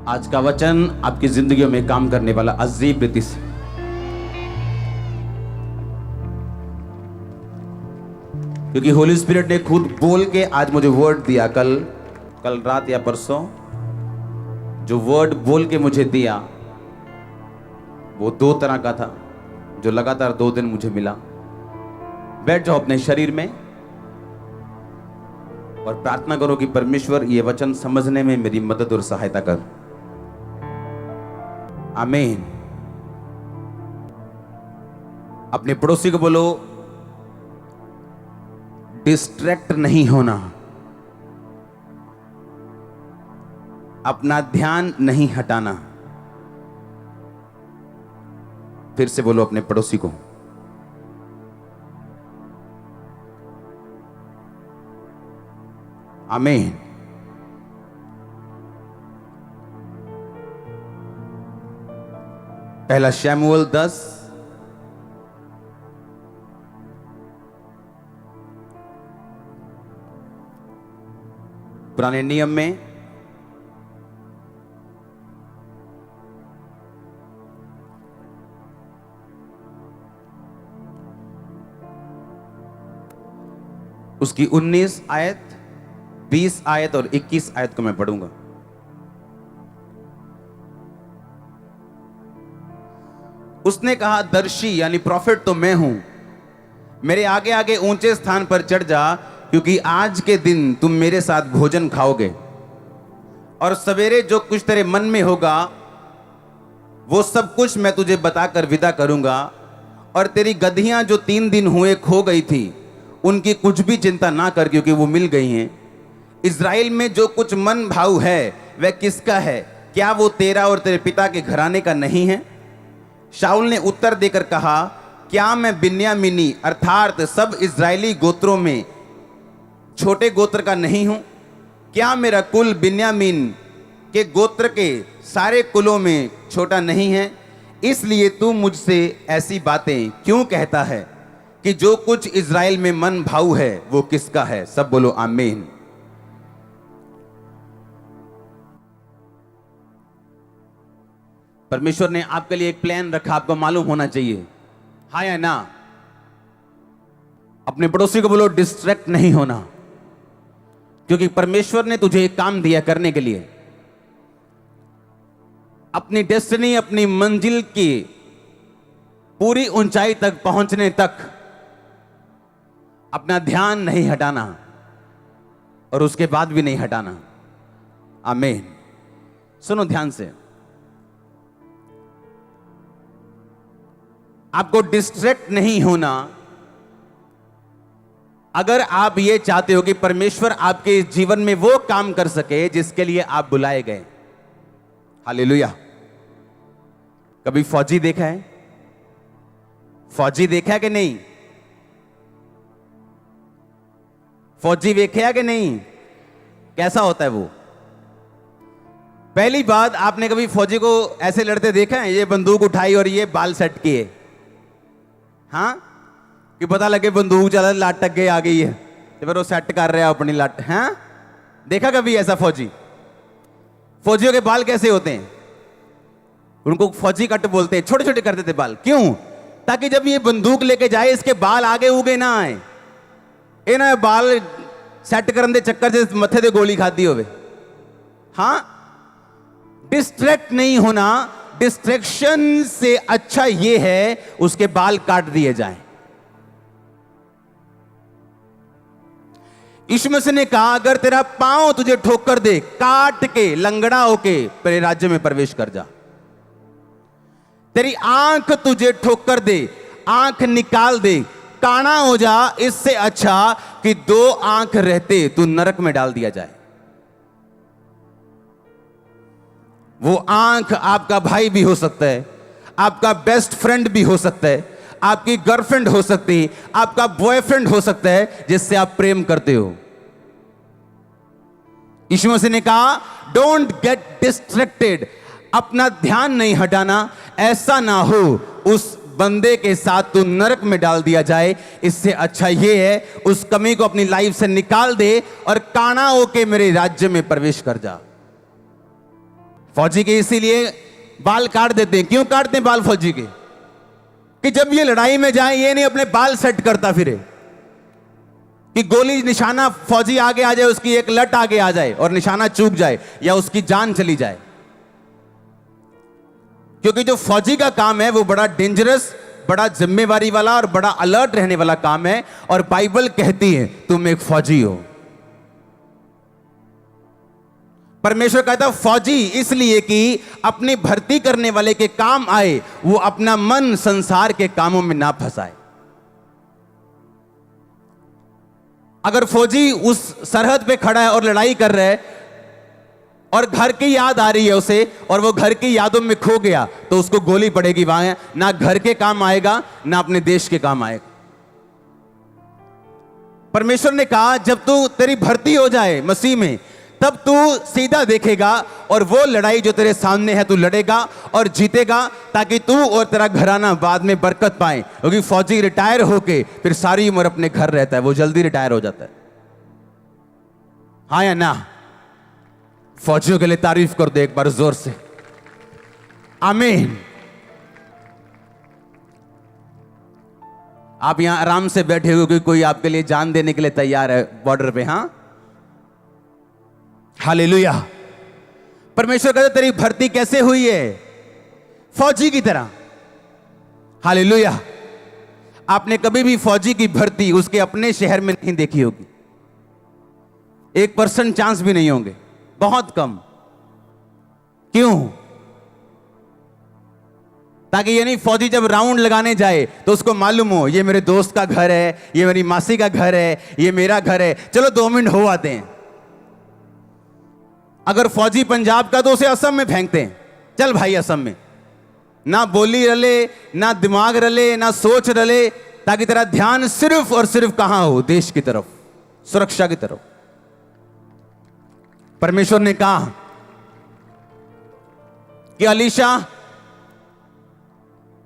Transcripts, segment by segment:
आज का वचन आपकी जिंदगी में काम करने वाला अजीब रीति से। क्योंकि होली स्पिरिट ने खुद बोल के आज मुझे वर्ड दिया। कल रात या परसों जो वर्ड बोल के मुझे दिया वो 2 तरह का था, जो लगातार 2 दिन मुझे मिला। बैठ जाओ अपने शरीर में और प्रार्थना करो कि परमेश्वर ये वचन समझने में मेरी मदद और सहायता कर। आमीन। अपने पड़ोसी को बोलो, डिस्ट्रैक्ट नहीं होना, अपना ध्यान नहीं हटाना। फिर से बोलो अपने पड़ोसी को, आमीन। पहला शमूएल 10 पुराने नियम में उसकी 19 आयत, 20 आयत और 21 आयत को मैं पढ़ूंगा। उसने कहा, दर्शी यानी प्रॉफिट तो मैं हूं, मेरे आगे आगे ऊंचे स्थान पर चढ़ जा, क्योंकि आज के दिन तुम मेरे साथ भोजन खाओगे और सवेरे जो कुछ तेरे मन में होगा वो सब कुछ मैं तुझे बताकर विदा करूंगा। और तेरी गधियां जो 3 दिन हुए खो गई थी, उनकी कुछ भी चिंता ना कर, क्योंकि वो मिल गई हैं। इज़राइल में जो कुछ मन भाव है वह किसका है? क्या वो तेरा और तेरे पिता के घराने का नहीं है? शाऊल ने उत्तर देकर कहा, क्या मैं बिन्यामीनी अर्थात सब इज़राइली गोत्रों में छोटे गोत्र का नहीं हूं? क्या मेरा कुल बिन्यामीन के गोत्र के सारे कुलों में छोटा नहीं है? इसलिए तू मुझसे ऐसी बातें क्यों कहता है कि जो कुछ इज़राइल में मन भाव है वो किसका है? सब बोलो आमीन। परमेश्वर ने आपके लिए एक प्लान रखा, आपको मालूम होना चाहिए, हाँ या ना? अपने पड़ोसी को बोलो, डिस्ट्रैक्ट नहीं होना, क्योंकि परमेश्वर ने तुझे एक काम दिया करने के लिए। अपनी डेस्टिनी, अपनी मंजिल की पूरी ऊंचाई तक पहुंचने तक अपना ध्यान नहीं हटाना और उसके बाद भी नहीं हटाना। आमीन। सुनो ध्यान से, आपको डिस्ट्रैक्ट नहीं होना अगर आप ये चाहते हो कि परमेश्वर आपके जीवन में वो काम कर सके जिसके लिए आप बुलाए गए। हालेलुया। कभी फौजी देखा है? फौजी देखा है कि नहीं? फौजी देखे है कि नहीं? कैसा होता है वो? पहली बात, आपने कभी फौजी को ऐसे लड़ते देखा है? ये बंदूक उठाई और ये बाल सेट किए, हाँ, कि पता लगे बंदूक चला, लाट टक गई आ गई है, तो फिर वो सेट कर रहा है अपनी लाट। हाँ, देखा कभी ऐसा फौजी? फौजियों के बाल कैसे होते हैं? उनको फौजी कट बोलते हैं। छोटे छोटे कर देते बाल, क्यों? ताकि जब ये बंदूक लेके जाए इसके बाल आगे उगे ना आए, ये ना बाल सेट करने दे चक्कर से मथे दे गोली खाती होवे। हाँ, डिस्ट्रैक्ट नहीं होना। डिस्ट्रैक्शन से अच्छा यह है उसके बाल काट दिए जाएं। यीशु मसीह ने कहा, अगर तेरा पांव तुझे ठोकर दे, काट के लंगड़ा होके तेरे राज्य में प्रवेश कर जा। तेरी आंख तुझे ठोकर दे, आंख निकाल दे, काना हो जा, इससे अच्छा कि 2 आंख रहते तू नरक में डाल दिया जाए। वो आंख आपका भाई भी हो सकता है, आपका बेस्ट फ्रेंड भी हो सकता है, आपकी गर्लफ्रेंड हो सकती है, आपका बॉयफ्रेंड हो सकता है जिससे आप प्रेम करते हो। यीशु मसीह ने कहा, डोंट गेट डिस्ट्रैक्टेड, अपना ध्यान नहीं हटाना, ऐसा ना हो उस बंदे के साथ तू नरक में डाल दिया जाए। इससे अच्छा यह है उस कमी को अपनी लाइफ से निकाल दे और काना होके मेरे राज्य में प्रवेश कर जा। फौजी के इसीलिए बाल काट देते हैं। क्यों काटते हैं बाल फौजी के? कि जब ये लड़ाई में जाए ये नहीं अपने बाल सेट करता फिरे, कि गोली निशाना फौजी आगे आ जाए, उसकी एक लट आगे आ जाए और निशाना चूक जाए या उसकी जान चली जाए। क्योंकि जो फौजी का काम है वो बड़ा डेंजरस, बड़ा जिम्मेवारी वाला और बड़ा अलर्ट रहने वाला काम है। और बाइबल कहती है तुम एक फौजी हो। परमेश्वर कहता है फौजी इसलिए कि अपनी भर्ती करने वाले के काम आए, वो अपना मन संसार के कामों में ना फंसाए। अगर फौजी उस सरहद पे खड़ा है और लड़ाई कर रहा है और घर की याद आ रही है उसे और वो घर की यादों में खो गया, तो उसको गोली पड़ेगी, वहां ना घर के काम आएगा ना अपने देश के काम आएगा। परमेश्वर ने कहा जब तू तेरी भर्ती हो जाए मसीह में, तब तू सीधा देखेगा और वो लड़ाई जो तेरे सामने है तू लड़ेगा और जीतेगा, ताकि तू और तेरा घराना बाद में बरकत पाए। क्योंकि फौजी रिटायर होके फिर सारी उम्र अपने घर रहता है, वो जल्दी रिटायर हो जाता है। हाँ या ना? फौजियों के लिए तारीफ कर दो एक बार जोर से, आमीन। आप यहां आराम से बैठे हो कि कोई आपके लिए जान देने के लिए तैयार है बॉर्डर पे। हां, हालेलुया। परमेश्वर कहते तेरी भर्ती कैसे हुई है? फौजी की तरह। हालेलुया। आपने कभी भी फौजी की भर्ती उसके अपने शहर में नहीं देखी होगी, 1% चांस भी नहीं होंगे, बहुत कम। क्यों? ताकि यानी फौजी जब राउंड लगाने जाए तो उसको मालूम हो ये मेरे दोस्त का घर है, ये मेरी मासी का घर है, ये मेरा घर है, चलो 2 मिनट हो आते हैं। अगर फौजी पंजाब का तो उसे असम में फेंकते हैं, चल भाई असम में। ना बोली रले, ना दिमाग रले, ना सोच रले, ताकि तेरा ध्यान सिर्फ और सिर्फ कहां हो? देश की तरफ, सुरक्षा की तरफ। परमेश्वर ने कहा कि अलीशा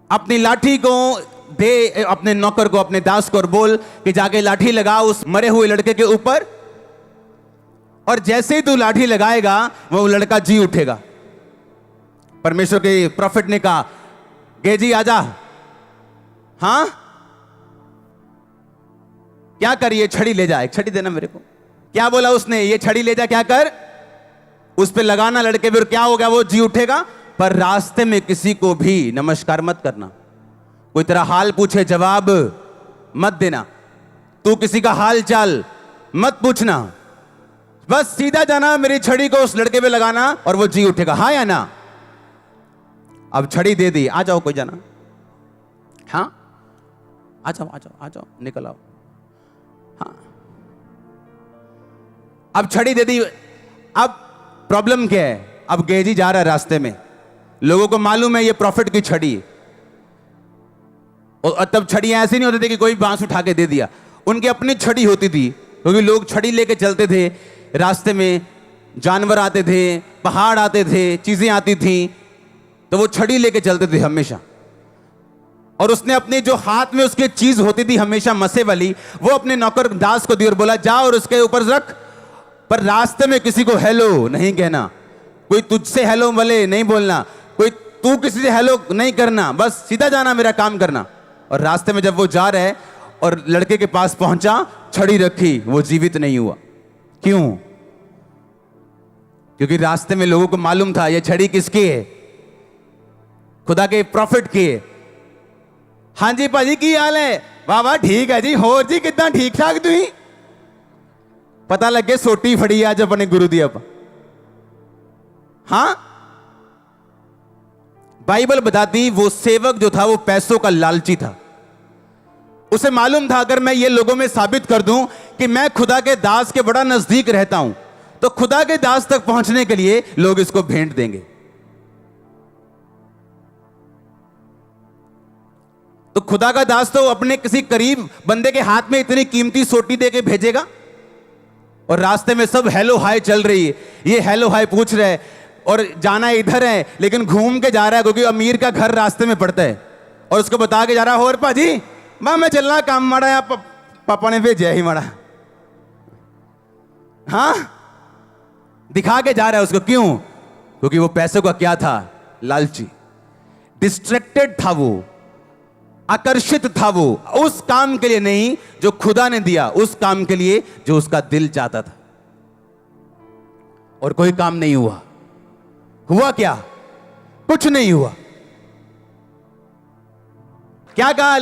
अपनी लाठी को दे अपने नौकर को, अपने दास को, और बोल कि जाके लाठी लगा उस मरे हुए लड़के के ऊपर, और जैसे ही तू लाठी लगाएगा वो लड़का जी उठेगा। परमेश्वर के प्रॉफिट ने कहा गेजी आजा। हां, क्या कर? ये छड़ी ले जा, एक छड़ी देना मेरे को। क्या बोला उसने? ये छड़ी ले जा, क्या कर? उस पे लगाना लड़के पे, और क्या हो गया? वो जी उठेगा। पर रास्ते में किसी को भी नमस्कार मत करना, कोई तेरा हाल पूछे जवाब मत देना, तू किसी का हाल चाल मत पूछना, बस सीधा जाना, मेरी छड़ी को उस लड़के पे लगाना और वो जी उठेगा। हाँ या ना? अब छड़ी दे दी, आ जाओ कोई जाना। हाँ, आ जाओ आ जाओ आ जाओ, निकल आओ। हाँ, अब छड़ी दे दी। अब प्रॉब्लम क्या है? अब गेजी जा रहा है रास्ते में, लोगों को मालूम है ये प्रॉफिट की छड़ी है। और तब छड़ियां ऐसी नहीं होती थी कि कोई बांस उठा के दे दिया, उनकी अपनी छड़ी होती थी, क्योंकि लोग छड़ी लेके चलते थे। रास्ते में जानवर आते थे, पहाड़ आते थे, चीजें आती थी, तो वो छड़ी लेके चलते थे हमेशा। और उसने अपने जो हाथ में उसकी चीज होती थी हमेशा मसे वाली, वो अपने नौकर दास को दी और बोला जा और उसके ऊपर रख, पर रास्ते में किसी को हेलो नहीं कहना, कोई तुझसे हेलो वाले नहीं बोलना, कोई तू किसी से हेलो नहीं करना, बस सीधा जाना, मेरा काम करना। और रास्ते में जब वो जा रहा है और लड़के के पास पहुंचा, छड़ी रखी, वो जीवित नहीं हुआ। क्यों? क्योंकि रास्ते में लोगों को मालूम था ये छड़ी किसकी है? खुदा के प्रॉफिट की है। हाँ जी भाजी की हाल है? वाह वाह ठीक है जी, होर जी कितना ठीक ठाक तुम? पता लगे सोटी फड़ी आज अपने गुरु दी। अब हां, बाइबल बताती वो सेवक जो था वो पैसों का लालची था। उसे मालूम था अगर मैं ये लोगों में साबित कर दूं कि मैं खुदा के दास के बड़ा नजदीक रहता हूं, तो खुदा के दास तक पहुंचने के लिए लोग इसको भेंट देंगे। तो खुदा का दास तो अपने किसी करीब बंदे के हाथ में इतनी कीमती सोटी देके भेजेगा? और रास्ते में सब हेलो हाय चल रही है, ये हेलो हाय पूछ रहे हैं और जाना इधर है, लेकिन घूम के जा रहा है क्योंकि अमीर का घर रास्ते में पड़ता है, और उसको बता के जा रहा है और पाजी मैं चलना काम माड़ा या पापा ने भेजा ही माड़ा। हाँ, दिखा के जा रहा है उसको। क्यों? क्योंकि वो पैसों का क्या था? लालची। डिस्ट्रैक्टेड था वो, आकर्षित था वो उस काम के लिए नहीं जो खुदा ने दिया, उस काम के लिए जो उसका दिल चाहता था। और कोई काम नहीं हुआ। हुआ क्या? कुछ नहीं हुआ। क्या कहा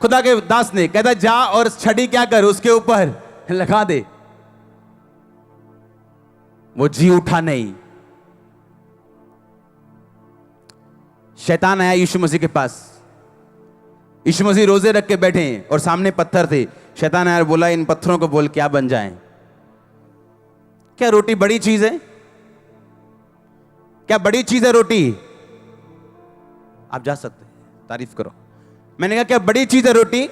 खुदा के दास ने? कहता जा और छड़ी क्या कर, उसके ऊपर लगा दे। वो जी उठा नहीं। शैतान आया यीशु मसीह के पास। यीशु मसीह रोजे रख के बैठे हैं और सामने पत्थर थे। शैतान आया और बोला इन पत्थरों को बोल क्या बन जाएं। क्या रोटी बड़ी चीज है? क्या बड़ी चीज है रोटी? आप जा सकते हैं, तारीफ करो। मैंने कहा क्या बड़ी चीज है रोटी?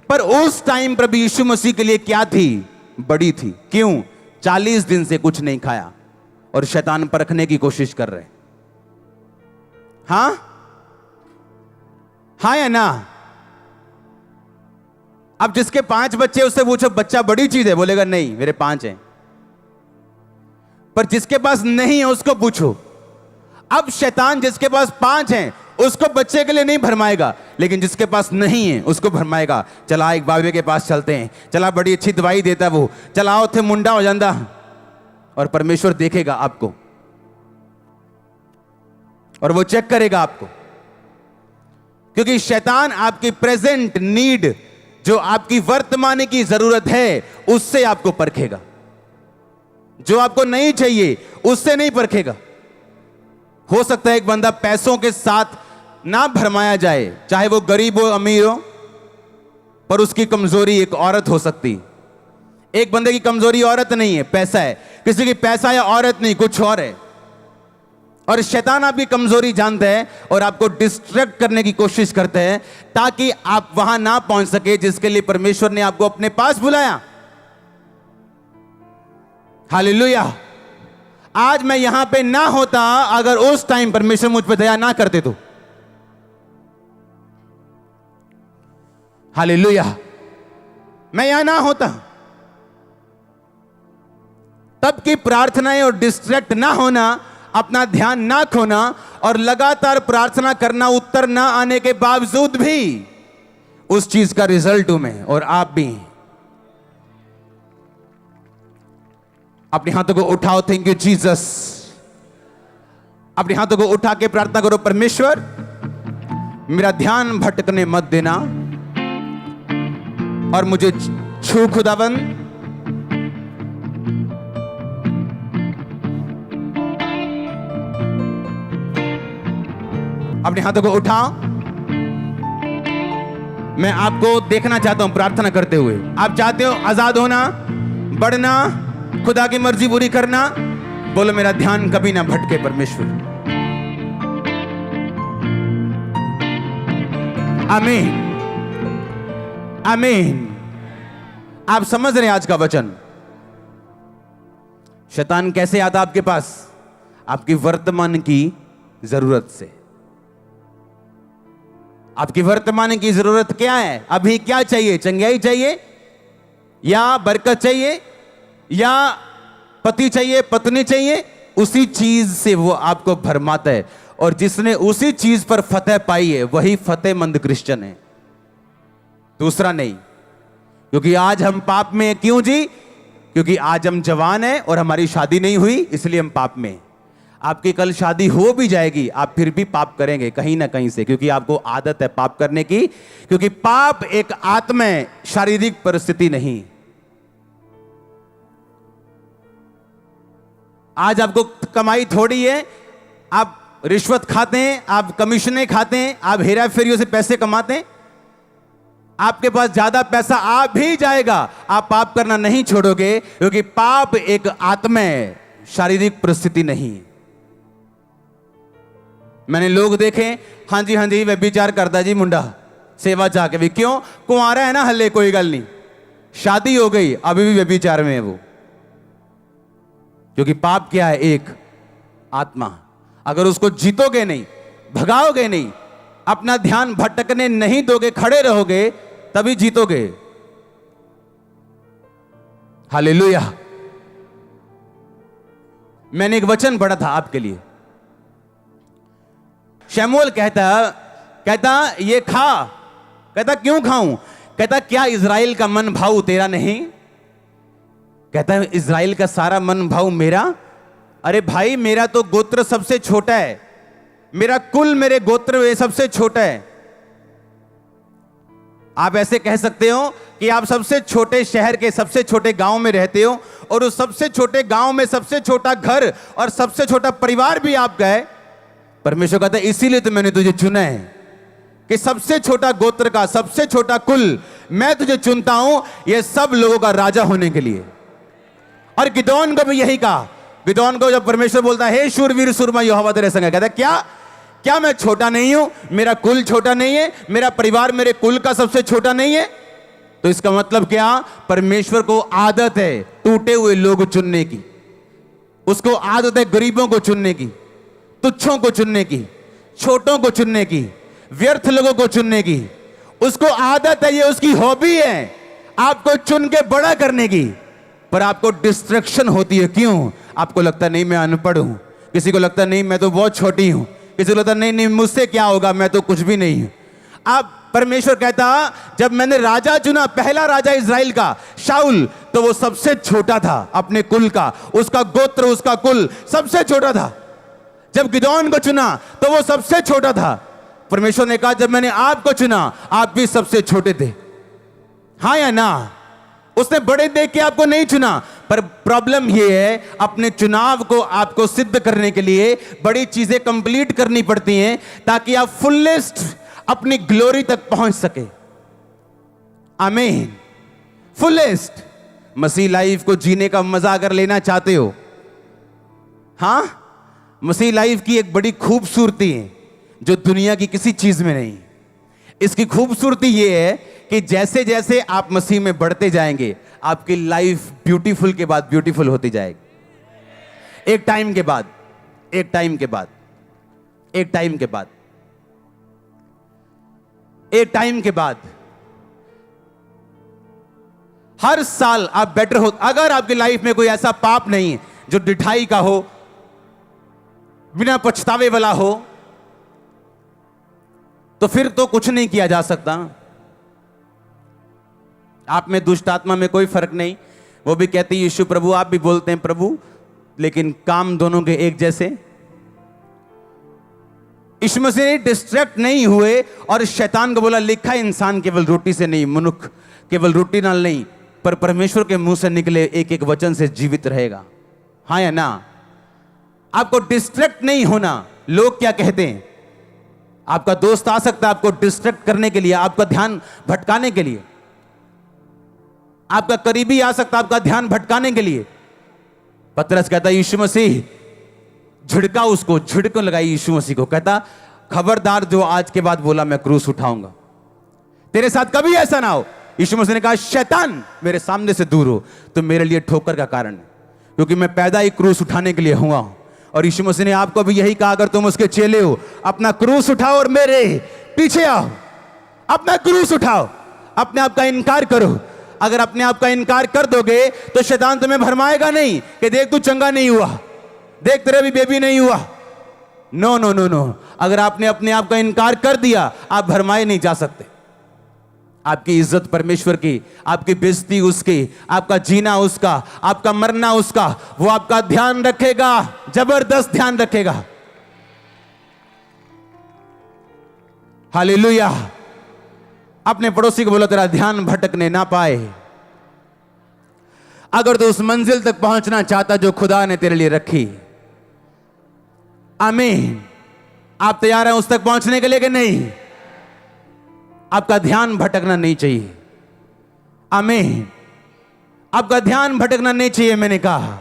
पर उस टाइम प्रभु यीशु मसीह के लिए क्या थी? बड़ी थी। क्यों? 40 दिन से कुछ नहीं खाया और शैतान परखने की कोशिश कर रहे। हां हाँ या ना? अब जिसके 5 बच्चे उससे पूछो बच्चा बड़ी चीज है, बोलेगा नहीं मेरे 5 हैं। पर जिसके पास नहीं है उसको पूछो। अब शैतान जिसके पास 5 हैं उसको बच्चे के लिए नहीं भरमाएगा, लेकिन जिसके पास नहीं है उसको भरमाएगा। चला एक बाबे के पास चलते हैं, चला बड़ी अच्छी दवाई देता वो, चलाओ थे मुंडा हो जाता। और परमेश्वर देखेगा आपको और वो चेक करेगा आपको, क्योंकि शैतान आपकी प्रेजेंट नीड, जो आपकी वर्तमान की जरूरत है, उससे आपको परखेगा। जो आपको नहीं चाहिए उससे नहीं परखेगा। हो सकता है एक बंदा पैसों के साथ ना भरमाया जाए, चाहे वो गरीब हो अमीर हो, पर उसकी कमजोरी एक औरत हो सकती। एक बंदे की कमजोरी औरत नहीं है, पैसा है। किसी की पैसा या औरत नहीं, कुछ और है। और शैतान आपकी कमजोरी जानता है और आपको डिस्ट्रैक्ट करने की कोशिश करते हैं ताकि आप वहां ना पहुंच सके जिसके लिए परमेश्वर ने आपको अपने पास बुलाया। हालेलुया। आज मैं यहां पे ना होता अगर उस टाइम परमेश्वर मुझ पे दया ना करते तो। हालेलुया। मैं यहां ना होता। तब की प्रार्थनाएं और डिस्ट्रैक्ट ना होना, अपना ध्यान ना खोना और लगातार प्रार्थना करना, उत्तर ना आने के बावजूद भी उस चीज का रिजल्ट हूं मैं और आप भी। अपने हाथों को उठाओ, थैंक यू जीसस। अपने हाथों को उठा के प्रार्थना करो, परमेश्वर मेरा ध्यान भटकने मत देना और मुझे छू खुदाबंद। अपने हाथों को उठाओ। मैं आपको देखना चाहता हूं प्रार्थना करते हुए। आप चाहते हो आजाद होना, बढ़ना, खुदा की मर्जी पूरी करना? बोलो मेरा ध्यान कभी ना भटके परमेश्वर। आमीन, आमीन। आप समझ रहे हैं आज का वचन? शैतान कैसे आता आपके पास? आपकी वर्तमान की जरूरत से। आपकी वर्तमान की जरूरत क्या है? अभी क्या चाहिए? चंगाई चाहिए या बरकत चाहिए या पति चाहिए, पत्नी चाहिए? उसी चीज से वो आपको भरमाता है और जिसने उसी चीज पर फतेह पाई है वही फतेहमंद क्रिश्चियन है, दूसरा नहीं। क्योंकि आज हम पाप में हैं। क्यों जी? क्योंकि आज हम जवान हैं और हमारी शादी नहीं हुई, इसलिए हम पाप में हैं। आपकी कल शादी हो भी जाएगी, आप फिर भी पाप करेंगे कहीं ना कहीं से, क्योंकि आपको आदत है पाप करने की। क्योंकि पाप एक आत्मा है, शारीरिक परिस्थिति नहीं। आज आपको कमाई थोड़ी है, आप रिश्वत खाते हैं, आप कमीशनें खाते हैं, आप हेरा फेरियों से पैसे कमाते हैं। आपके पास ज्यादा पैसा आ भी जाएगा, आप पाप करना नहीं छोड़ोगे, क्योंकि पाप एक आत्मा है, शारीरिक परिस्थिति नहीं। मैंने लोग देखे, हाँ जी व्यभिचार करता जी मुंडा, सेवा चाह के भी। क्यों? कुंवारा है ना हल्ले, कोई गल नहीं, शादी हो गई अभी भी व्यभिचार में है वो। क्योंकि पाप क्या है? एक आत्मा। अगर उसको जीतोगे नहीं, भगाओगे नहीं, अपना ध्यान भटकने नहीं दोगे, खड़े रहोगे, तभी जीतोगे। हालेलुया। मैंने एक वचन पढ़ा था आपके लिए। शमूएल कहता ये खा। कहता क्यों खाऊं? कहता क्या इज़राइल का मन भाव तेरा नहीं? कहता है इज़राइल का सारा मन भाव मेरा। अरे भाई, मेरा तो गोत्र सबसे छोटा है, मेरा कुल मेरे गोत्र में सबसे छोटा है। आप ऐसे कह सकते हो कि आप सबसे छोटे शहर के सबसे छोटे गांव में रहते हो, और उस सबसे छोटे गांव में सबसे छोटा घर और सबसे छोटा परिवार भी आपका है। परमेश्वर कहता है इसीलिए तो मैंने तुझे चुना है कि सबसे छोटा गोत्र का सबसे छोटा कुल मैं तुझे चुनता हूं, ये सब लोगों का राजा होने के लिए। और गिदोन को भी यही कहा। गिदोन को जब परमेश्वर बोलता है हे शूरवीर सूरमा यहोवा तेरे संग है, कहता है क्या मैं छोटा नहीं हूं? मेरा कुल छोटा नहीं है? मेरा परिवार मेरे कुल का सबसे छोटा नहीं है? तो इसका मतलब क्या? परमेश्वर को आदत है टूटे हुए लोग चुनने की, उसको आदत है गरीबों को चुनने की, तुच्छों को चुनने की, छोटों को चुनने की, व्यर्थ लोगों को चुनने की। उसको आदत है, ये उसकी हॉबी है आपको चुन के बड़ा करने की। पर आपको डिस्ट्रैक्शन होती है। क्यों? आपको लगता नहीं मैं अनपढ़ हूं, किसी को लगता नहीं मैं तो बहुत छोटी हूं, किसी को लगता नहीं मुझसे क्या होगा, मैं तो कुछ भी नहीं हूं। आप परमेश्वर कहता जब मैंने राजा चुना, पहला राजा इज़राइल का शाऊल, तो वो सबसे छोटा था अपने कुल का, उसका गोत्र उसका कुल सबसे छोटा था। जब गिदोन को चुना तो वो सबसे छोटा था। परमेश्वर ने कहा जब मैंने आपको चुना आप भी सबसे छोटे थे। हाँ या ना? उसने बड़े देख के आपको नहीं चुना। पर प्रॉब्लम यह है अपने चुनाव को आपको सिद्ध करने के लिए बड़ी चीजें कंप्लीट करनी पड़ती हैं ताकि आप फुलेस्ट अपनी ग्लोरी तक पहुंच सके। आमीन। फुलेस्ट मसीह लाइफ को जीने का मजा अगर लेना चाहते हो, हां, मसीह लाइफ की एक बड़ी खूबसूरती है जो दुनिया की किसी चीज में नहीं। इसकी खूबसूरती यह है कि जैसे जैसे आप मसीह में बढ़ते जाएंगे आपकी लाइफ ब्यूटीफुल के बाद ब्यूटीफुल होती जाएगी। एक टाइम के बाद एक टाइम के बाद एक टाइम के बाद एक टाइम के बाद हर साल आप बेटर हो। अगर आपकी लाइफ में कोई ऐसा पाप नहीं है जो डिठाई का हो, बिना पछतावे वाला हो, तो फिर तो कुछ नहीं किया जा सकता। आप में दुष्ट आत्मा में कोई फर्क नहीं। वो भी कहती है यीशु प्रभु, आप भी बोलते हैं प्रभु, लेकिन काम दोनों के एक जैसे। यीशु मसीह डिस्ट्रैक्ट नहीं हुए और शैतान को बोला लिखा है इंसान केवल रोटी से नहीं, मनुष्य केवल रोटी नाल नहीं पर परमेश्वर के मुंह से निकले एक एक वचन से जीवित रहेगा। हाँ या ना? आपको डिस्ट्रैक्ट नहीं होना। लोग क्या कहते हैं? आपका दोस्त आ सकता है आपको डिस्ट्रैक्ट करने के लिए, आपका ध्यान भटकाने के लिए। आपका करीबी आ सकता है आपका ध्यान भटकाने के लिए। पतरस कहता यीशु मसीह, झिड़का उसको, झिड़कों लगाई यीशु मसीह को, कहता खबरदार जो आज के बाद बोला मैं क्रूस उठाऊंगा, तेरे साथ कभी ऐसा ना हो। यीशु मसीह ने कहा शैतान मेरे सामने से दूर हो, तो मेरे लिए ठोकर का कारण है, क्योंकि मैं पैदा ही क्रूस उठाने के लिए हुआ हूं। और यीशु मसीह ने आपको भी यही कहा, अगर तुम उसके चेले हो अपना क्रूस उठाओ और मेरे पीछे आओ। अपना क्रूस उठाओ, अपने आप का इनकार करो। अगर अपने आप का इनकार कर दोगे तो शैतान तुम्हें भरमाएगा नहीं कि देख तू चंगा नहीं हुआ, देख तेरा भी बेबी नहीं हुआ। नो नो नो नो, अगर आपने अपने आप का इनकार कर दिया आप भरमाए नहीं जा सकते। आपकी इज्जत परमेश्वर की, आपकी बेइज्जती उसकी, आपका जीना उसका, आपका मरना उसका। वो आपका ध्यान रखेगा, जबरदस्त ध्यान रखेगा। हालेलुया। अपने पड़ोसी को बोलो तेरा ध्यान भटकने ना पाए। अगर तो उस मंजिल तक पहुंचना चाहता जो खुदा ने तेरे लिए रखी। आमीन। आप तैयार हैं उस तक पहुंचने के लिए कि नहीं? आपका ध्यान भटकना नहीं चाहिए। आमीन। आपका ध्यान भटकना नहीं चाहिए, मैंने कहा।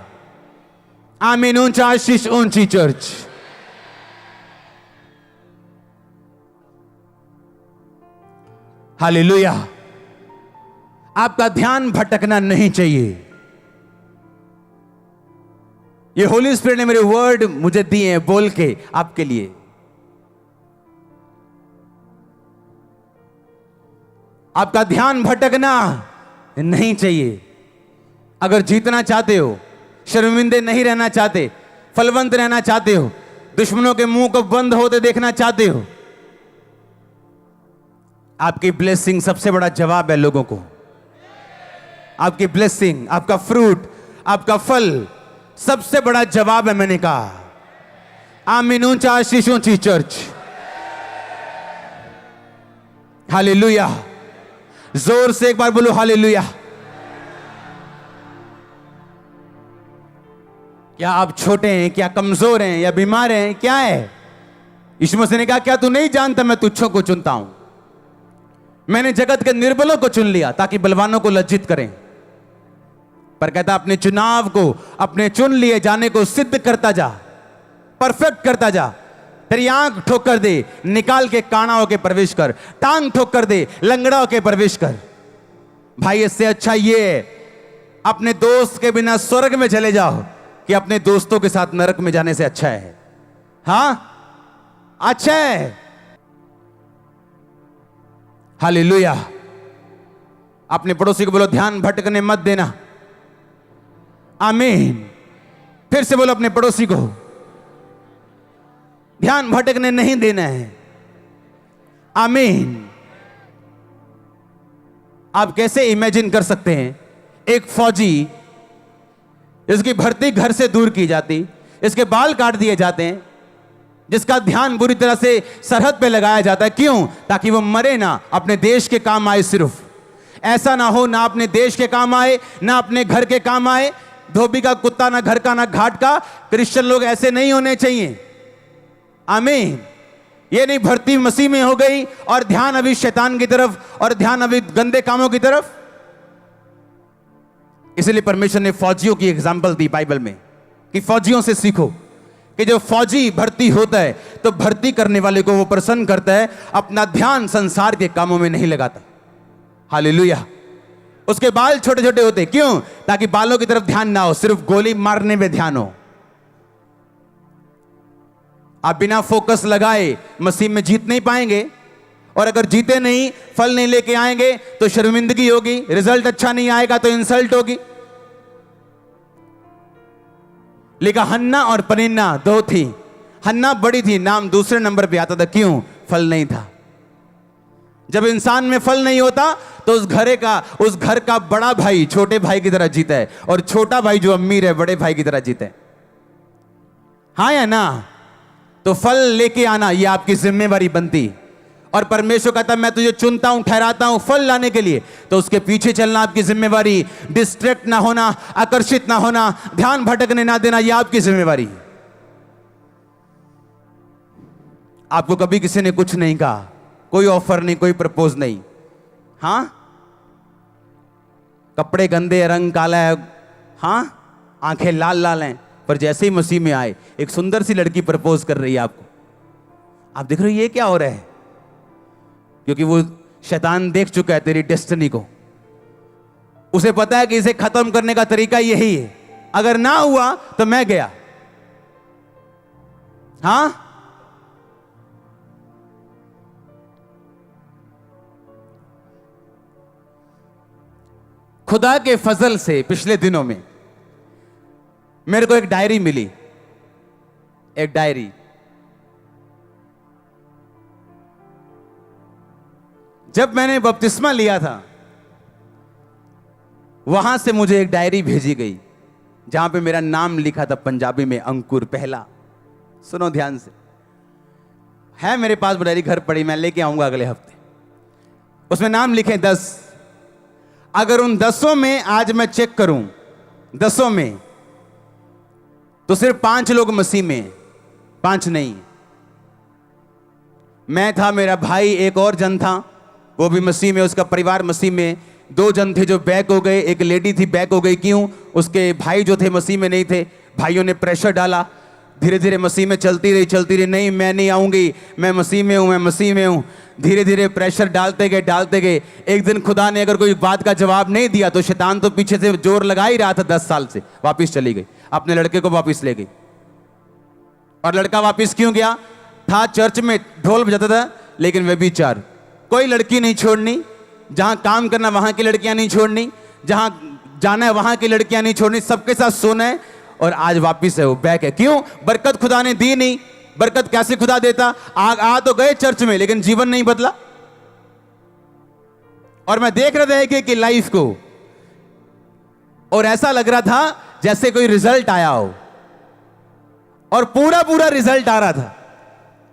आमीन। ऊंचा आशीष, ऊंची चर्च। हालेलुया। आपका ध्यान भटकना नहीं चाहिए। ये होली स्पिरिट ने मेरे वर्ड मुझे दिए हैं बोल के आपके लिए। आपका ध्यान भटकना नहीं चाहिए। अगर जीतना चाहते हो, शर्मिंदे नहीं रहना चाहते, फलवंत रहना चाहते हो, दुश्मनों के मुंह को बंद होते देखना चाहते हो, आपकी ब्लेसिंग सबसे बड़ा जवाब है लोगों को। आपकी ब्लेसिंग, आपका फ्रूट, आपका फल सबसे बड़ा जवाब है। मैंने कहा आमीन। ऊंचा आशीष, ऊंची चर्च। हालेलुया। जोर से एक बार बोलो हालेलुया। क्या आप छोटे हैं, क्या कमजोर हैं, या बीमार हैं, क्या है? यीशु मसीह ने कहा क्या तू नहीं जानता मैं तुच्छों को चुनता हूं? मैंने जगत के निर्बलों को चुन लिया ताकि बलवानों को लज्जित करें। पर कहता अपने चुनाव को, अपने चुन लिए जाने को सिद्ध करता जा, परफेक्ट करता जा। तेरी आंख ठोक कर दे, निकाल के काना होके प्रवेश कर। टांग ठोक कर दे, लंगड़ा होके प्रवेश कर। भाई इससे अच्छा ये है अपने दोस्त के बिना स्वर्ग में चले जाओ कि अपने दोस्तों के साथ नरक में जाने से अच्छा है। हां, अच्छा है। हालेलुया। अपने पड़ोसी को बोलो ध्यान भटकने मत देना। आमीन। फिर से बोलो अपने पड़ोसी को ध्यान भटकने नहीं देना है। आमीन। आप कैसे इमेजिन कर सकते हैं एक फौजी, इसकी भर्ती घर से दूर की जाती, इसके बाल काट दिए जाते हैं, जिसका ध्यान बुरी तरह से सरहद पे लगाया जाता है। क्यों? ताकि वो मरे ना, अपने देश के काम आए। सिर्फ ऐसा ना हो ना अपने देश के काम आए ना अपने घर के काम आए। धोबी का कुत्ता ना घर का ना घाट का। क्रिश्चियन लोग ऐसे नहीं होने चाहिए। आमीन। ये नहीं भर्ती मसीह में हो गई और ध्यान अभी शैतान की तरफ और ध्यान अभी गंदे कामों की तरफ। इसलिए परमेश्वर ने फौजियों की एग्जाम्पल दी बाइबल में कि फौजियों से सीखो कि जो फौजी भर्ती होता है तो भर्ती करने वाले को वो प्रसन्न करता है, अपना ध्यान संसार के कामों में नहीं लगाता। हालेलुया। उसके बाल छोटे छोटे होते, क्यों? ताकि बालों की तरफ ध्यान ना हो, सिर्फ गोली मारने में ध्यान हो। आप बिना फोकस लगाए मसीह में जीत नहीं पाएंगे, और अगर जीते नहीं, फल नहीं लेके आएंगे तो शर्मिंदगी होगी, रिजल्ट अच्छा नहीं आएगा तो इंसल्ट होगी। लिखा हन्ना और पनिन्ना दो थी। हन्ना बड़ी थी, नाम दूसरे नंबर पे आता था। क्यों? फल नहीं था। जब इंसान में फल नहीं होता तो उस घर का बड़ा भाई छोटे भाई की तरह जीता है, और छोटा भाई जो अमीर है बड़े भाई की तरह जीता है। हाँ या ना? तो फल लेके आना ये आपकी जिम्मेवारी बनती। और परमेश्वर कहता मैं तुझे चुनता हूं, ठहराता हूं फल लाने के लिए, तो उसके पीछे चलना आपकी जिम्मेवारी। डिस्ट्रैक्ट ना होना, आकर्षित ना होना, ध्यान भटकने ना देना, यह आपकी जिम्मेवारी। आपको कभी किसी ने कुछ नहीं कहा, कोई ऑफर नहीं, कोई प्रपोज नहीं। हां, कपड़े गंदे, रंग काला है, हां, आंखें लाल लाल हैं, पर जैसे ही मसीह में आए एक सुंदर सी लड़की प्रपोज कर रही है आपको। आप देख रहे हो ये क्या हो रहा है? क्योंकि वो शैतान देख चुका है तेरी डेस्टिनी को। उसे पता है कि इसे खत्म करने का तरीका यही है, अगर ना हुआ तो मैं गया। हां, खुदा के फजल से पिछले दिनों में मेरे को एक डायरी मिली। एक डायरी, जब मैंने बपतिस्मा लिया था वहां से मुझे एक डायरी भेजी गई जहां पे मेरा नाम लिखा था पंजाबी में, अंकुर पहला। सुनो ध्यान से, है मेरे पास वो डायरी, घर पड़ी, मैं लेके आऊंगा अगले हफ्ते। उसमें नाम लिखे 10। अगर उन 10 में आज मैं चेक करूं, 10 में तो सिर्फ 5 लोग मसीह में, 5 नहीं। मैं था, मेरा भाई, एक और जन था, वो भी मसीह में, उसका परिवार मसीह में। 2 जन थे जो बैक हो गए, एक लेडी थी बैक हो गई। क्यों? उसके भाई जो थे मसीह में नहीं थे, भाइयों ने प्रेशर डाला, धीरे धीरे मसीह में चलती रही। नहीं, मैं नहीं आऊंगी, मैं मसीह में हूं, मैं मसीह में हूं। धीरे धीरे प्रेशर डालते गए। एक दिन खुदा ने अगर कोई बात का जवाब नहीं दिया तो शैतान तो पीछे से जोर लगा ही रहा था 10 साल से, वापिस चली गई, अपने लड़के को वापिस ले गई। और लड़का वापिस क्यों गया? था चर्च में, ढोल बजाता था, लेकिन वे भी 4। कोई लड़की नहीं छोड़नी, जहां काम करना वहां की लड़कियां नहीं छोड़नी, जहां जाना है वहां की लड़कियां नहीं छोड़नी, सबके साथ सोना है। और आज वापिस है, वो बैक है। क्यों? बरकत खुदा ने दी नहीं। बरकत कैसे खुदा देता? आ तो गए चर्च में, लेकिन जीवन नहीं बदला। और मैं देख रहा था कि लाइफ को, और ऐसा लग रहा था जैसे कोई रिजल्ट आया हो, और पूरा पूरा रिजल्ट आ रहा था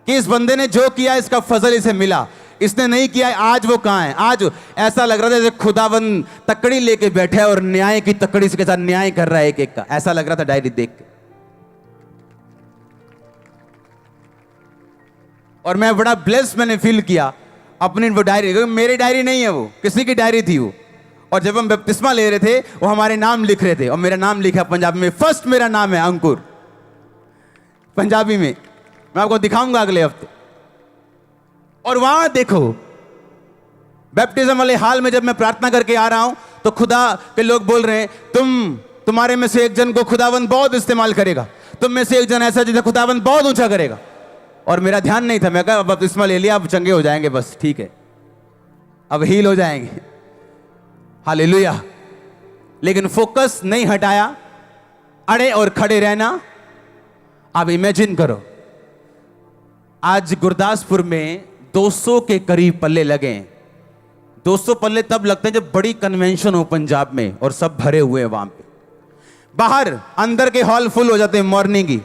कि इस बंदे ने जो किया इसका फजल इसे मिला, इसने नहीं किया आज वो कहां है। आज ऐसा लग रहा था जैसे खुदावन तकड़ी लेके बैठा है और न्याय की तकड़ी के साथ न्याय कर रहा है एक एक का। ऐसा लग रहा था डायरी देख के। और मैं बड़ा ब्लेस मैंने फील किया अपनी वो डायरी, मेरी डायरी नहीं है, वो किसी की डायरी थी वो। और जब हम बपतिस्मा ले रहे थे वो हमारे नाम लिख रहे थे, और मेरा नाम लिखा पंजाबी में। फर्स्ट मेरा नाम है अंकुर, पंजाबी में। मैं आपको दिखाऊंगा अगले हफ्ते। और वहां देखो, बैप्टिज्म वाले हाल में जब मैं प्रार्थना करके आ रहा हूं तो खुदा के लोग बोल रहे हैं, तुम्हारे में से एक जन को खुदावंद बहुत इस्तेमाल करेगा, तुम में से एक जन ऐसा जिसे खुदावंद बहुत ऊंचा करेगा। और मेरा ध्यान नहीं था, मैं कहा बपतिस्मा ले लिया, अब चंगे हो जाएंगे, बस ठीक है, अब हील हो जाएंगे, हालेलुया। लेकिन फोकस नहीं हटाया, अड़े और खड़े रहना। आप इमेजिन करो, आज गुरदासपुर में 200 के करीब पल्ले लगे हैं। 200 पल्ले तब लगते हैं जब बड़ी कन्वेंशन हो पंजाब में और सब भरे हुए हैं वहां पे। बाहर अंदर के हॉल फुल हो जाते हैं मॉर्निंग की।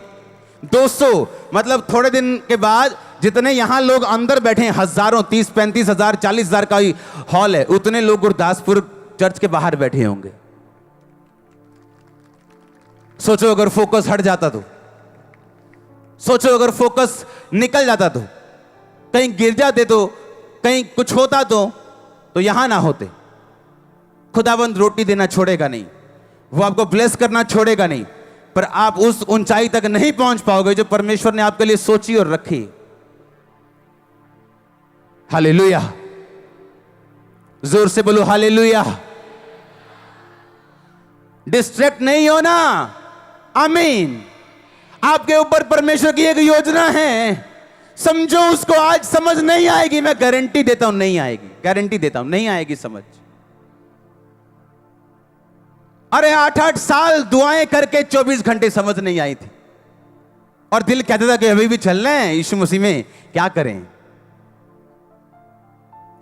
200 मतलब थोड़े दिन के बाद जितने यहां लोग अंदर बैठे हैं, हजारों, 30-35 हजार, 40 हजार का ही हॉल है, उतने लोग गुरदासपुर चर्च के बाहर बैठे होंगे। सोचो अगर फोकस हट जाता तो, सोचो अगर फोकस निकल जाता तो, कहीं गिर जाते तो, कहीं कुछ होता तो यहां ना होते। खुदावंद रोटी देना छोड़ेगा नहीं, वो आपको ब्लेस करना छोड़ेगा नहीं, पर आप उस ऊंचाई तक नहीं पहुंच पाओगे जो परमेश्वर ने आपके लिए सोची और रखी। हालेलुया, जोर से बोलो हालेलुया। डिस्ट्रैक्ट नहीं होना, आमीन। आपके ऊपर परमेश्वर की एक योजना है, समझो उसको। आज समझ नहीं आएगी, मैं गारंटी देता हूं नहीं आएगी, गारंटी देता हूं नहीं आएगी समझ। अरे 8-8 साल दुआएं करके 24 घंटे समझ नहीं आई थी, और दिल कहता था कि अभी भी चल रहे हैं यीशु मसीह में, क्या करें।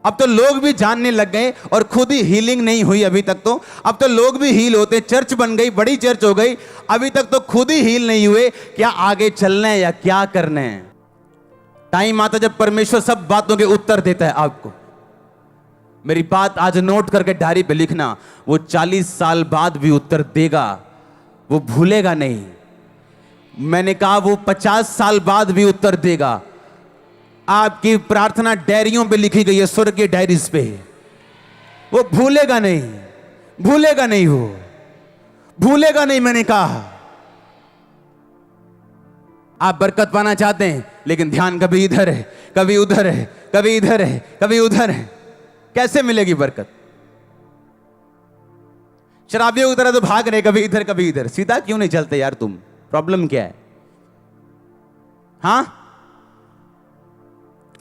अब तो लोग भी जानने लग गए, और खुद ही हीलिंग नहीं हुई अभी तक तो। अब तो लोग भी हील होते, चर्च बन गई, बड़ी चर्च हो गई, अभी तक तो खुद ही हील नहीं हुए। क्या आगे चलना है या क्या करना है? टाइम आता जब परमेश्वर सब बातों के उत्तर देता है आपको। मेरी बात आज नोट करके डायरी पे लिखना, वो 40 साल बाद भी उत्तर देगा, वो भूलेगा नहीं। मैंने कहा वो 50 साल बाद भी उत्तर देगा। आपकी प्रार्थना डायरियों पे लिखी गई है, स्वर्गीय डायरीज पे, वो भूलेगा नहीं, भूलेगा नहीं, वो भूलेगा नहीं। मैंने कहा आप बरकत पाना चाहते हैं, लेकिन ध्यान कभी इधर है, कभी उधर है, कभी इधर है, कभी उधर है, कैसे मिलेगी बरकत? शराबियों की तरह तो भाग रहे, कभी इधर कभी इधर। सीधा क्यों नहीं चलते यार तुम? प्रॉब्लम क्या है? हां,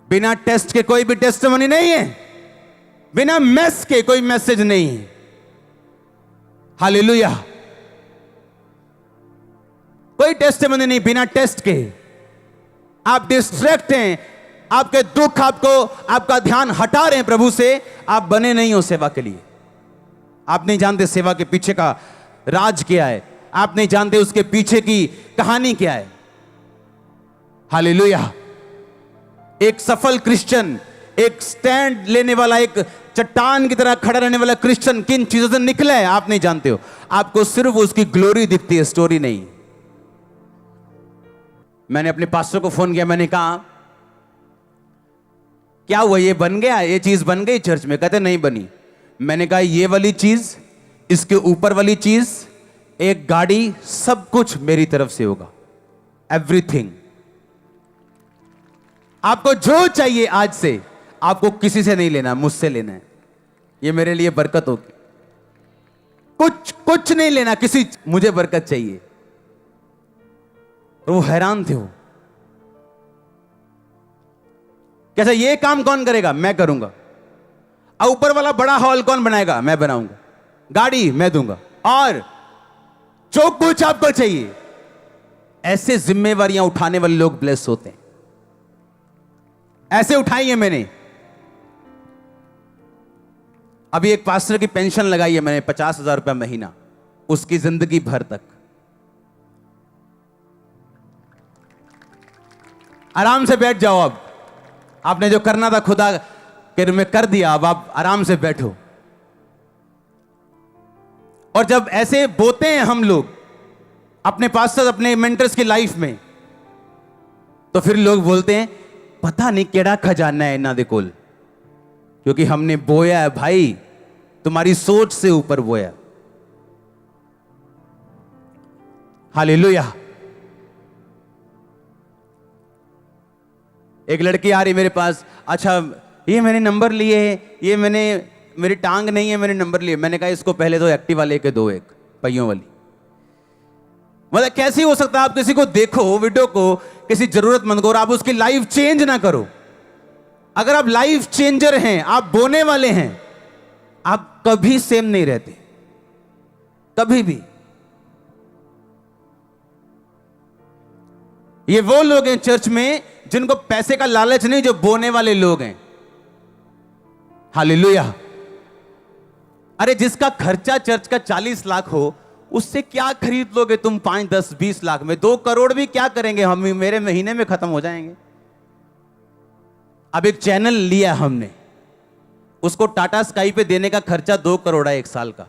बिना टेस्ट के कोई भी टेस्टिमनी नहीं है, बिना मैस के कोई मैसेज नहीं है। हालेलुया, कोई टेस्टिमनी नहीं बिना टेस्ट के। आप डिस्ट्रैक्ट हैं, आपके दुख आपको, आपका ध्यान हटा रहे हैं प्रभु से। आप बने नहीं हो सेवा के लिए। आप नहीं जानते सेवा के पीछे का राज क्या है, आप नहीं जानते उसके पीछे की कहानी क्या है। हालेलुया। एक सफल क्रिश्चियन, एक स्टैंड लेने वाला, एक चट्टान की तरह खड़ा रहने वाला क्रिश्चियन किन चीजों से निकला है आप नहीं जानते हो। आपको सिर्फ उसकी ग्लोरी दिखती है, स्टोरी नहीं। मैंने अपने पास्टर को फोन किया, मैंने कहा क्या हुआ, ये बन गया, ये चीज बन गई चर्च में? कहते नहीं बनी। मैंने कहा ये वाली चीज, इसके ऊपर वाली चीज, एक गाड़ी, सब कुछ मेरी तरफ से होगा, एवरीथिंग। आपको जो चाहिए आज से, आपको किसी से नहीं लेना, मुझसे लेना है। ये मेरे लिए बरकत होगी। कुछ नहीं लेना किसी, मुझे बरकत चाहिए। और वो हैरान थे, वो कैसा, ये काम कौन करेगा? मैं करूंगा। ऊपर वाला बड़ा हॉल कौन बनाएगा? मैं बनाऊंगा। गाड़ी मैं दूंगा। और जो कुछ आपको चाहिए। ऐसे जिम्मेवारियां उठाने वाले लोग ब्लेस होते हैं। ऐसे उठाई है मैंने। अभी एक पास्टर की पेंशन लगाई है मैंने, 50,000 रुपया महीना, उसकी जिंदगी भर तक। आराम से बैठ जाओ। अब आपने जो करना था खुदा के में कर दिया, अब आप आराम से बैठो। और जब ऐसे बोते हैं हम लोग अपने पास्टर, अपने मेंटर्स की लाइफ में, तो फिर लोग बोलते हैं पता नहीं केड़ा खजाना है इन्हां दे कोल, क्योंकि हमने बोया है भाई, तुम्हारी सोच से ऊपर बोया। हालेलुया। एक लड़की आ रही मेरे पास, अच्छा ये मैंने नंबर लिए, ये मेरी टांग नहीं है, मैंने नंबर लिए। मैंने कहा इसको पहले तो एक्टिवा लेके दो, एक पहियों वाली। मतलब कैसे हो सकता है आप किसी को देखो, वीडियो को, किसी जरूरतमंद को, और आप उसकी लाइफ चेंज ना करो। अगर आप लाइफ चेंजर हैं, आप बोने वाले हैं, आप कभी सेम नहीं रहते, कभी भी। ये वो लोग हैं चर्च में जिनको पैसे का लालच नहीं, जो बोने वाले लोग हैं। हालेलुया। अरे जिसका खर्चा चर्च का 40 लाख हो, उससे क्या खरीद लोगे तुम 5, 10, 20 लाख में? 2 करोड़ भी क्या करेंगे हम, मेरे महीने में खत्म हो जाएंगे। अब एक चैनल लिया हमने, उसको टाटा स्काई पे देने का खर्चा 2 करोड़ है 1 साल का।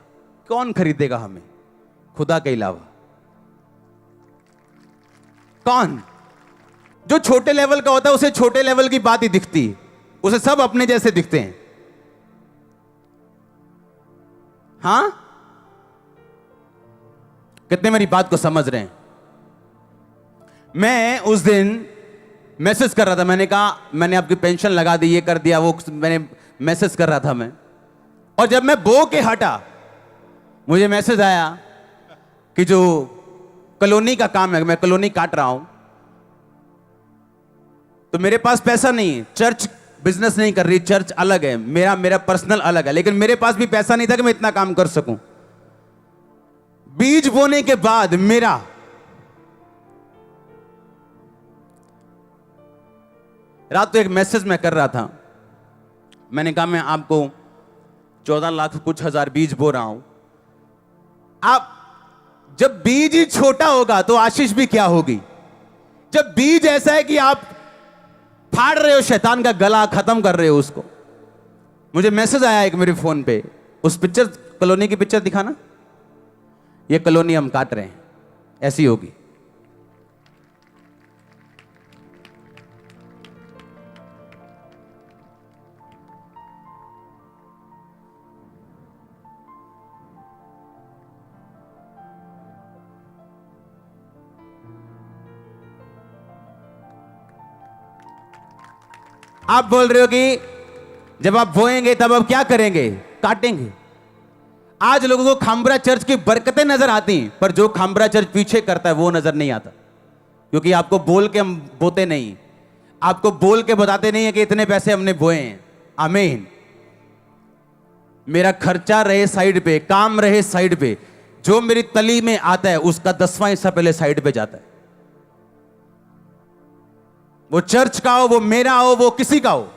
कौन खरीदेगा हमें खुदा के अलावा? कौन? जो छोटे लेवल का होता है उसे छोटे लेवल की बात ही दिखती है, उसे सब अपने जैसे दिखते हैं। हां, कितने मेरी बात को समझ रहे हैं? मैं उस दिन मैसेज कर रहा था, मैंने कहा मैंने आपकी पेंशन लगा दी, ये कर दिया, वो मैंने मैसेज कर रहा था मैं। और जब मैं बो के हटा, मुझे मैसेज आया कि जो कॉलोनी का काम है, मैं कॉलोनी काट रहा हूं, तो मेरे पास पैसा नहीं है। चर्च बिजनेस नहीं कर रही, चर्च अलग है, मेरा पर्सनल अलग है, लेकिन मेरे पास भी पैसा नहीं था कि मैं इतना काम कर सकूं। बीज बोने के बाद मेरा रात को एक मैसेज मैं कर रहा था, मैंने कहा मैं आपको 14 लाख कुछ हजार बीज बो रहा हूं। आप जब बीज ही छोटा होगा तो आशीष भी क्या होगी? जब बीज ऐसा है कि आप फाड़ रहे हो शैतान का गला, खत्म कर रहे हो उसको। मुझे मैसेज आया एक मेरे फोन पे, उस पिक्चर, कॉलोनी की पिक्चर दिखाना, ये कॉलोनी हम काट रहे हैं, ऐसी होगी। आप बोल रहे हो कि जब आप बोएंगे तब आप क्या करेंगे? काटेंगे। आज लोगों को खामबरा चर्च की बरकतें नजर आती हैं, पर जो खामबरा चर्च पीछे करता है वो नजर नहीं आता, क्योंकि आपको बोल के हम बोते नहीं, आपको बोल के बताते नहीं है कि इतने पैसे हमने बोए हैं। आमीन। मेरा खर्चा रहे साइड पे, काम रहे साइड पे, जो मेरी तली में आता है उसका 10वां हिस्सा पहले साइड पे जाता है। वो चर्च का हो, वो मेरा हो, वो किसी का हो,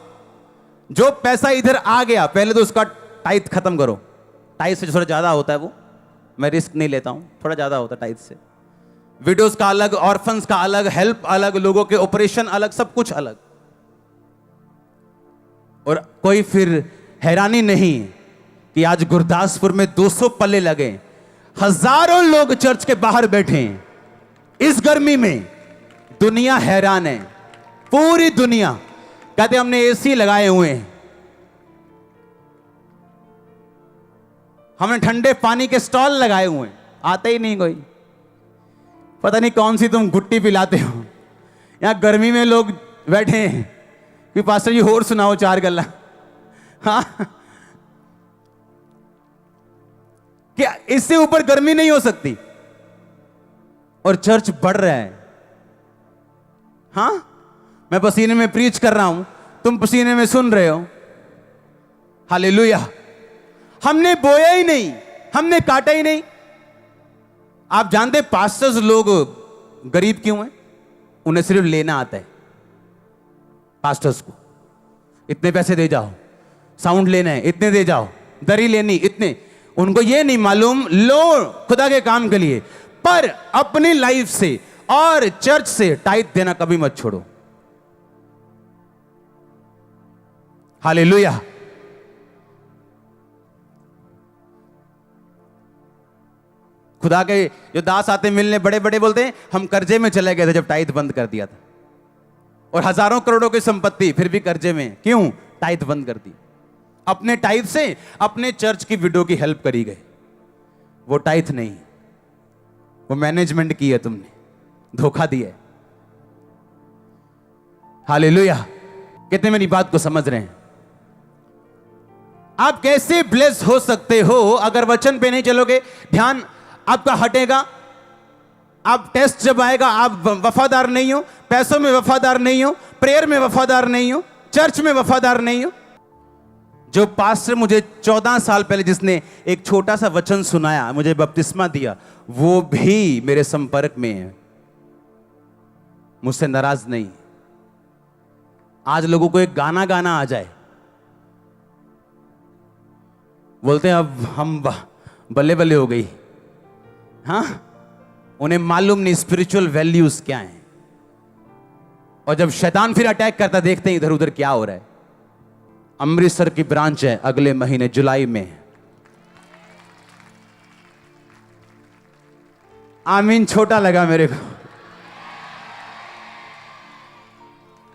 जो पैसा इधर आ गया पहले तो उसका टाइथ खत्म करो। टाइथ से थोड़ा ज्यादा होता है वो, मैं रिस्क नहीं लेता हूं, थोड़ा ज्यादा होता है टाइथ से। विडोज का अलग, ऑर्फन्स का अलग, हेल्प अलग, लोगों के ऑपरेशन अलग, सब कुछ अलग। और कोई फिर हैरानी नहीं कि आज गुरदासपुर में 200 पल्ले लगे, हजारों लोग चर्च के बाहर बैठे हैं इस गर्मी में। दुनिया हैरान है, पूरी दुनिया। कहते हमने एसी लगाए हुए हैं, हमने ठंडे पानी के स्टॉल लगाए हुए हैं, आते ही नहीं कोई। पता नहीं कौन सी तुम गुट्टी पिलाते हो। यहां गर्मी में लोग बैठे हैं कि पास्टर जी होर सुनाओ 4 गल्ला। हाँ, क्या इससे ऊपर गर्मी नहीं हो सकती? और चर्च बढ़ रहा है। हाँ, मैं पसीने में प्रीच कर रहा हूं, तुम पसीने में सुन रहे हो। हालेलुया। हमने बोया ही नहीं, हमने काटा ही नहीं। आप जानते पास्टर्स लोग गरीब क्यों हैं? उन्हें सिर्फ लेना आता है। पास्टर्स को इतने पैसे दे जाओ, साउंड लेना है इतने दे जाओ, दरी लेनी इतने, उनको ये नहीं मालूम लो खुदा के काम के लिए, पर अपनी लाइफ से और चर्च से टाइट देना कभी मत छोड़ो। हालेलुया। खुदा के जो दास आते मिलने बड़े बड़े बोलते हैं हम कर्जे में चले गए थे जब टाइट बंद कर दिया था, और हजारों करोड़ों की संपत्ति फिर भी कर्जे में, क्यों? टाइट बंद कर दी। अपने टाइट से अपने चर्च की विडो की हेल्प करी गए। वो टाइट नहीं, वो मैनेजमेंट की है, तुमने धोखा दिया है। हालेलुया। कितने मेरी बात को समझ रहे हैं? आप कैसे ब्लेस हो सकते हो अगर वचन पे नहीं चलोगे? ध्यान आपका हटेगा। आप टेस्ट जब आएगा आप वफादार नहीं हो, पैसों में वफादार नहीं हो, प्रेयर में वफादार नहीं हो, चर्च में वफादार नहीं हो। जो पास्टर मुझे 14 साल पहले जिसने एक छोटा सा वचन सुनाया, मुझे बपतिस्मा दिया, वो भी मेरे संपर्क में है, मुझसे नाराज नहीं। आज लोगों को एक गाना गाना आ जाए, बोलते हैं अब हम बल्ले बल्ले हो गई। हाँ, उन्हें मालूम नहीं स्पिरिचुअल वैल्यूज क्या हैं। और जब शैतान फिर अटैक करता, देखते हैं इधर उधर क्या हो रहा है। अमृतसर की ब्रांच है अगले महीने जुलाई में। आमीन। छोटा लगा मेरे को।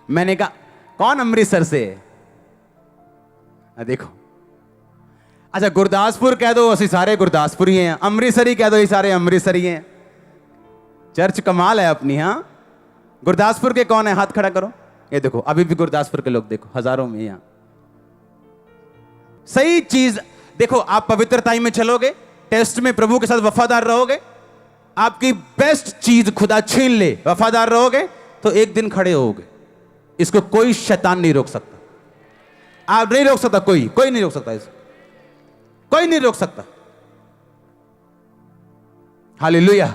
मैंने कहा कौन अमृतसर से है? देखो, अच्छा गुरदासपुर कह दो, असि सारे गुरदासपुरी हैं। अमृतसरी कह दो, ये सारे अमृतसरी हैं। चर्च कमाल है अपनी। हाँ, गुरदासपुर के कौन है? हाथ खड़ा करो। ये देखो, अभी भी गुरदासपुर के लोग देखो, हजारों में। यहां सही चीज देखो, आप पवित्रताई में चलोगे, टेस्ट में प्रभु के साथ वफादार रहोगे, आपकी बेस्ट चीज खुदा छीन ले, वफादार रहोगे तो एक दिन खड़े होगे। इसको कोई शैतान नहीं रोक सकता। आप नहीं रोक सकता, कोई नहीं रोक सकता इसको, कोई नहीं रोक सकता। हालेलुया।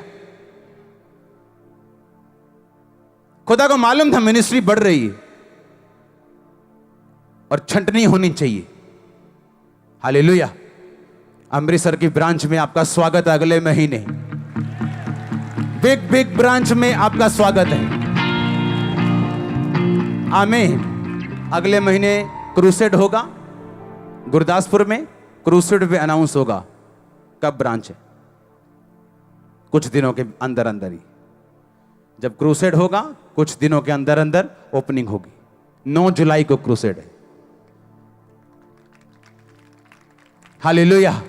खुदा को मालूम था मिनिस्ट्री बढ़ रही है और छंटनी होनी चाहिए। हालेलुया। अमृतसर की ब्रांच में आपका स्वागत है अगले महीने। बिग ब्रांच में आपका स्वागत है। आमीन। अगले महीने क्रूसेड होगा गुरदासपुर में। क्रूसेड पे अनाउंस होगा कब ब्रांच है, कुछ दिनों के अंदर अंदर ही। जब क्रूसेड होगा कुछ दिनों के अंदर अंदर ओपनिंग होगी। 9 जुलाई को क्रूसेड है। हालेलुया।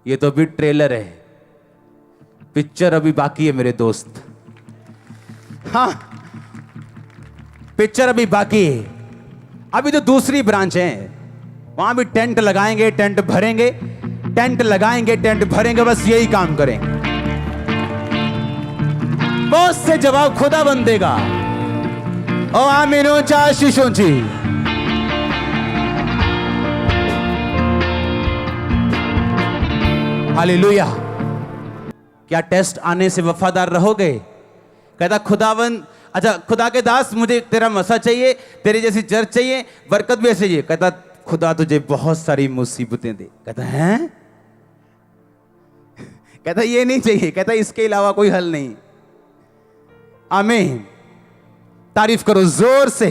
ये तो अभी ट्रेलर है, पिक्चर अभी बाकी है मेरे दोस्त। हाँ, पिक्चर अभी बाकी है। अभी तो दूसरी ब्रांच है, वहां भी टेंट लगाएंगे, टेंट भरेंगे, टेंट लगाएंगे, टेंट भरेंगे, बस यही काम करेंगे। बहुत से जवाब खुदा बन देगा। ओ आमीनो चाशीशों जी। हालेलुया। क्या टेस्ट आने से वफादार रहोगे? कहता खुदावन, अच्छा खुदा के दास, मुझे तेरा मसा चाहिए, तेरी जैसी चर्च चाहिए, बरकत भी ऐसे चाहिए। कहता खुदा तुझे बहुत सारी मुसीबतें दे। कहता है, कहता ये नहीं चाहिए, कहता इसके अलावा कोई हल नहीं। आमीन। तारीफ करो जोर से।